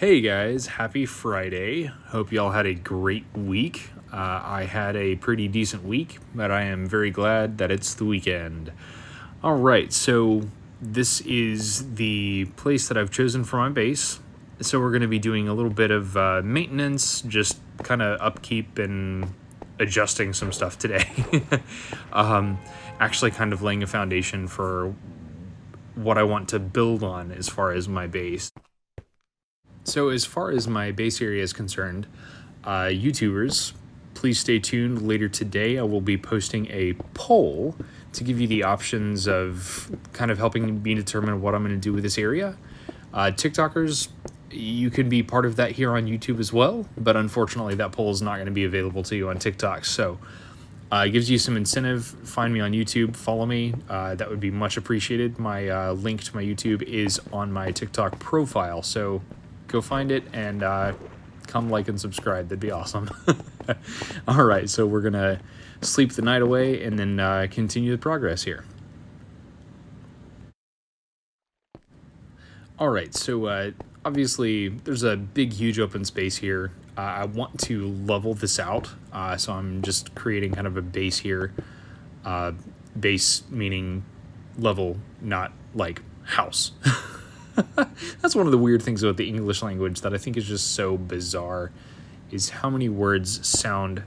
Hey guys, happy Friday. Hope y'all had a great week. I had a pretty decent week, but I am very glad that it's the weekend. All right, so this is the place that I've chosen for my base. So we're going to be doing a little bit of maintenance, just kind of upkeep and adjusting some stuff today. Actually kind of laying a foundation for what I want to build on as far as my base. So as far as my base area is concerned, YouTubers, please stay tuned. Later today, I will be posting a poll to give you the options of kind of helping me determine what I'm going to do with this area. TikTokers, you can be part of that here on YouTube as well, but unfortunately that poll is not going to be available to you on TikTok. So it gives you some incentive. Find me on YouTube, follow me. That would be much appreciated. My link to my YouTube is on my TikTok profile, so go find it and come like and subscribe. That'd be awesome. All right, so we're going to sleep the night away and then continue the progress here. All right, so obviously there's a big, huge open space here. I want to level this out, so I'm just creating kind of a base here. Base meaning level, not like house. That's one of the weird things about the English language that I think is just so bizarre, is how many words sound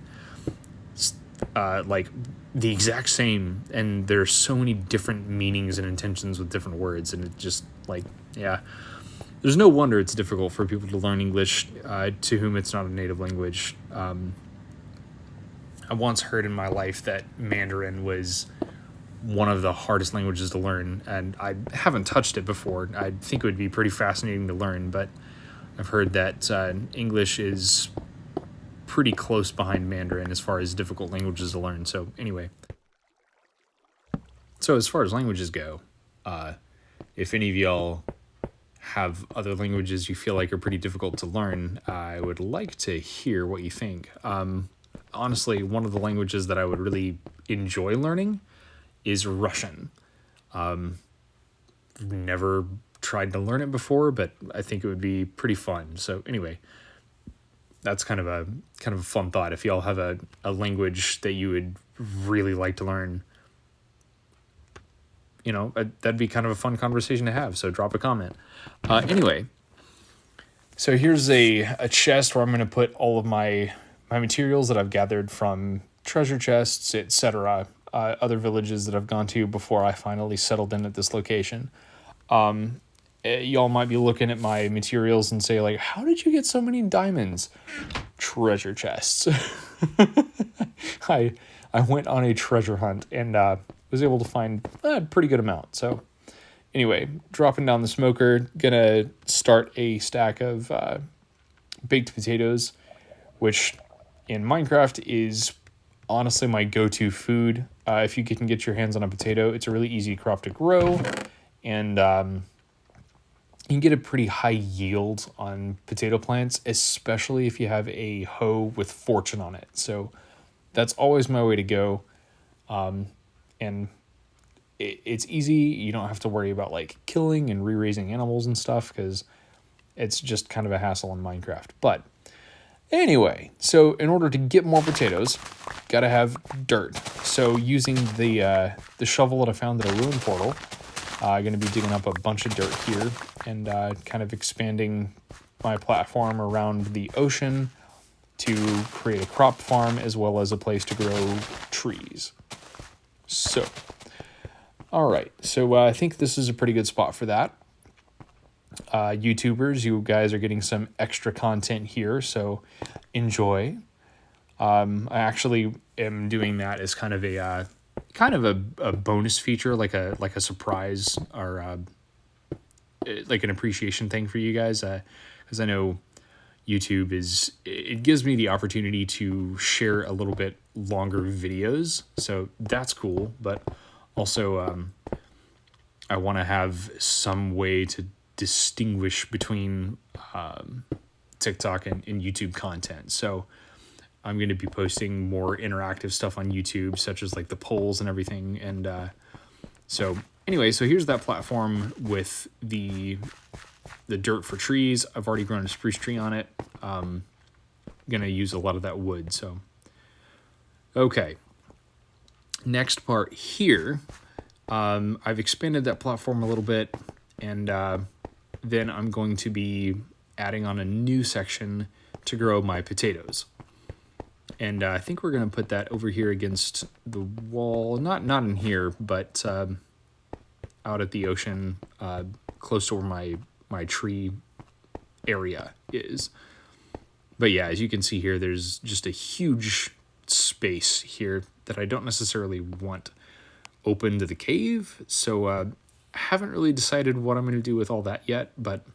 like the exact same, and there's so many different meanings and intentions with different words, and it just there's no wonder it's difficult for people to learn English to whom it's not a native language. I once heard in my life that Mandarin was one of the hardest languages to learn, and I haven't touched it before. I think it would be pretty fascinating to learn, but I've heard that English is pretty close behind Mandarin as far as difficult languages to learn. So anyway, so as far as languages go, if any of y'all have other languages you feel like are pretty difficult to learn, I would like to hear what you think. Honestly, one of the languages that I would really enjoy learning is Russian. Never tried to learn it before, but I think it would be pretty fun. So anyway, that's kind of a fun thought. If y'all have a language that you would really like to learn, that'd be kind of a fun conversation to have. So drop a comment. Anyway, so here's a chest where I'm going to put all of my materials that I've gathered from treasure chests, etc., other villages that I've gone to before I finally settled in at this location. Y'all might be looking at my materials and say, like, how did you get so many diamonds? Treasure chests. I went on a treasure hunt and was able to find a pretty good amount. So anyway, dropping down the smoker, gonna start a stack of baked potatoes, which in Minecraft is honestly my go-to food. If you can get your hands on a potato, it's a really easy crop to grow, and you can get a pretty high yield on potato plants, especially if you have a hoe with fortune on it. So that's always my way to go. And it's easy. You don't have to worry about like killing and re-raising animals and stuff, because it's just kind of a hassle in Minecraft. But anyway, so in order to get more potatoes, gotta have dirt. So using the shovel that I found at a ruin portal, I'm going to be digging up a bunch of dirt here and kind of expanding my platform around the ocean to create a crop farm as well as a place to grow trees. So, all right. So I think this is a pretty good spot for that. YouTubers, you guys are getting some extra content here, so enjoy. I actually am doing that as kind of a bonus feature, like a surprise, or like an appreciation thing for you guys, because I know YouTube it gives me the opportunity to share a little bit longer videos, so that's cool. But also I want to have some way to distinguish between TikTok and YouTube content. So I'm going to be posting more interactive stuff on YouTube, such as like the polls and everything. And so anyway, so here's that platform with the the dirt for trees. I've already grown a spruce tree on it. Gonna use a lot of that wood. So, okay. Next part here, I've expanded that platform a little bit, and then I'm going to be adding on a new section to grow my potatoes. And I think we're going to put that over here against the wall, not in here, but out at the ocean, close to where my tree area is. But yeah, as you can see here, there's just a huge space here that I don't necessarily want open to the cave. So I haven't really decided what I'm going to do with all that yet, but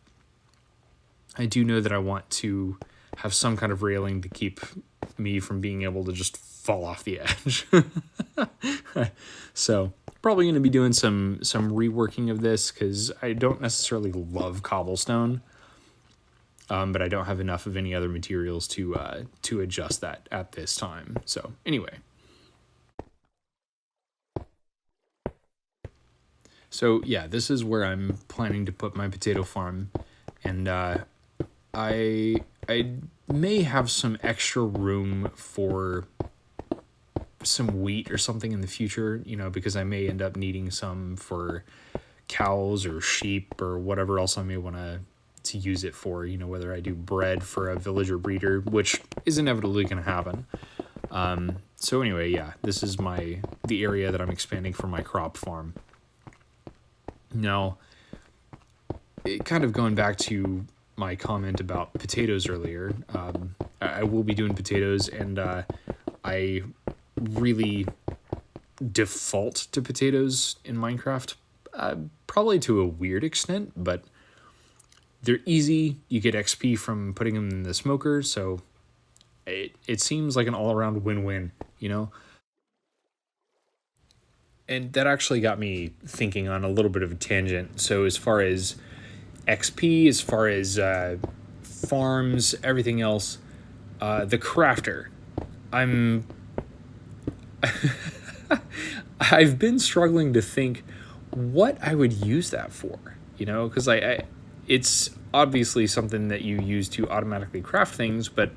I do know that I want to have some kind of railing to keep me from being able to just fall off the edge. So probably going to be doing some reworking of this, because I don't necessarily love cobblestone, but I don't have enough of any other materials to adjust that at this time. So anyway. So yeah, this is where I'm planning to put my potato farm, and I may have some extra room for some wheat or something in the future, because I may end up needing some for cows or sheep or whatever else I may want to use it for, whether I do bread for a villager breeder, which is inevitably going to happen. So anyway, yeah, this is the area that I'm expanding for my crop farm. Now, kind of going back to my comment about potatoes earlier, I will be doing potatoes, and I really default to potatoes in Minecraft, probably to a weird extent, but they're easy. You get XP from putting them in the smoker, so it seems like an all-around win-win, And that actually got me thinking on a little bit of a tangent. So as far as XP, as far as farms, everything else, the crafter, I've been struggling to think what I would use that for, because it's obviously something that you use to automatically craft things, but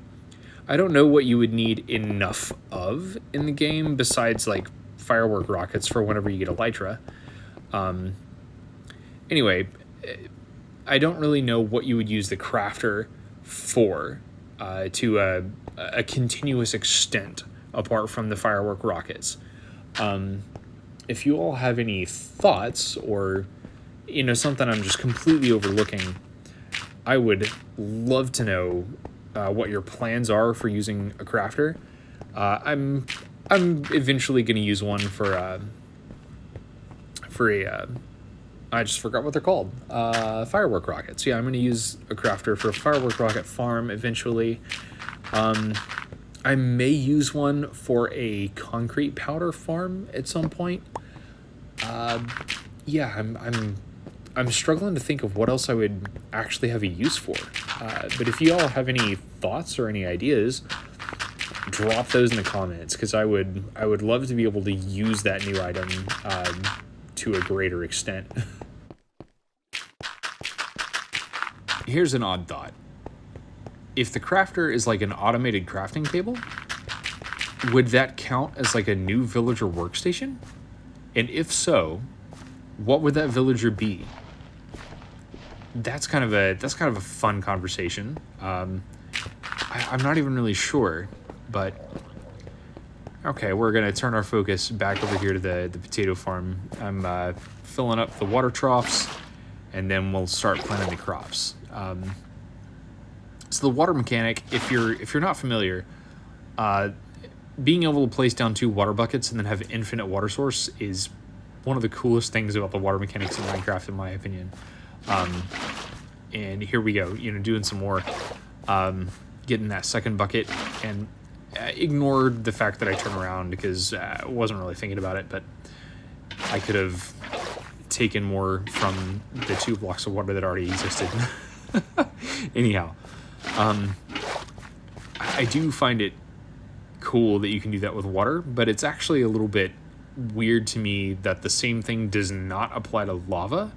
I don't know what you would need enough of in the game besides like firework rockets for whenever you get Elytra. Anyway, I don't really know what you would use the crafter for to a continuous extent apart from the firework rockets. If you all have any thoughts or something I'm just completely overlooking, I would love to know what your plans are for using a crafter. I'm eventually going to use one for a I just forgot what they're called. Firework rockets. Yeah, I'm going to use a crafter for a firework rocket farm eventually. I may use one for a concrete powder farm at some point. Yeah, I'm struggling to think of what else I would actually have a use for. But if you all have any thoughts or any ideas, drop those in the comments, because I would love to be able to use that new item to a greater extent. Here's an odd thought. If the crafter is like an automated crafting table, would that count as like a new villager workstation? And if so, what would that villager be? That's kind of a fun conversation. I'm not even really sure, but okay, we're gonna turn our focus back over here to the potato farm. I'm filling up the water troughs, and then we'll start planting the crops. So the water mechanic, if you're not familiar, being able to place down 2 water buckets and then have an infinite water source is one of the coolest things about the water mechanics in Minecraft, in my opinion. And here we go, doing some more, getting that second bucket, and ignored the fact that I turned around because I wasn't really thinking about it, but I could have taken more from the 2 blocks of water that already existed. Anyhow, I do find it cool that you can do that with water, but it's actually a little bit weird to me that the same thing does not apply to lava.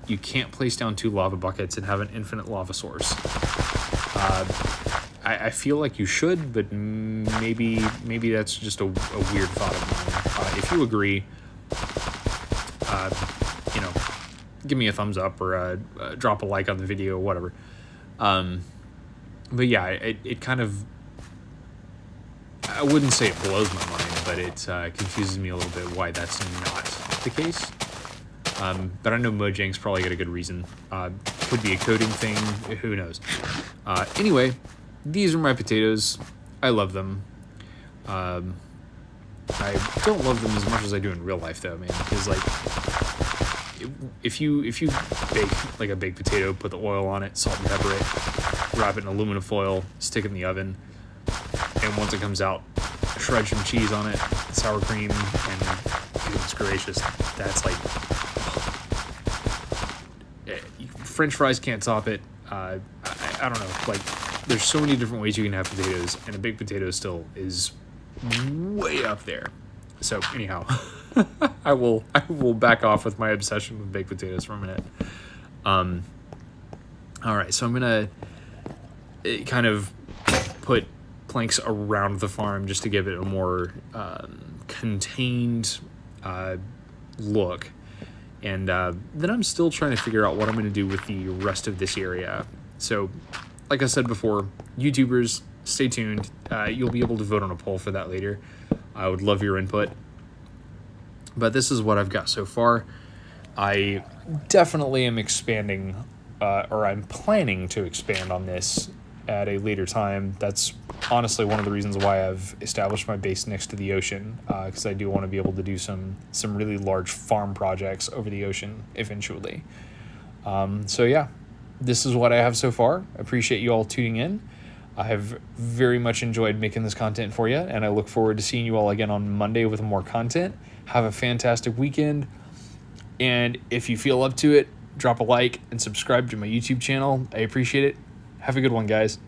you can't place down 2 lava buckets and have an infinite lava source. I feel like you should, but maybe that's just a weird thought of mine. If you agree, you know, give me a thumbs up or drop a like on the video, whatever. But yeah, it kind of, I wouldn't say it blows my mind, but it confuses me a little bit why that's not the case. But I know Mojang's probably got a good reason. Could be a coding thing, who knows. Anyway, these are my potatoes. I love them. I don't love them as much as I do in real life, though, man. Because like, if you bake like a baked potato, put the oil on it, salt and pepper it, wrap it in aluminum foil, stick it in the oven, and once it comes out, shred some cheese on it, sour cream, and goodness gracious, that's like, French fries can't top it. I don't know, like, there's so many different ways you can have potatoes, and a baked potato still is way up there. So anyhow, I will back off with my obsession with baked potatoes for a minute. All right, so I'm gonna kind of put planks around the farm just to give it a more contained look. And then I'm still trying to figure out what I'm going to do with the rest of this area. So, like I said before, YouTubers, stay tuned. You'll be able to vote on a poll for that later. I would love your input. But this is what I've got so far. I definitely am expanding, or I'm planning to expand on this at a later time. That's honestly one of the reasons why I've established my base next to the ocean, because I do want to be able to do some really large farm projects over the ocean eventually. So yeah, this is what I have so far. I appreciate you all tuning in. I have very much enjoyed making this content for you, and I look forward to seeing you all again on Monday with more content. Have a fantastic weekend, and if you feel up to it, drop a like and subscribe to my YouTube channel. I appreciate it. Have a good one, guys.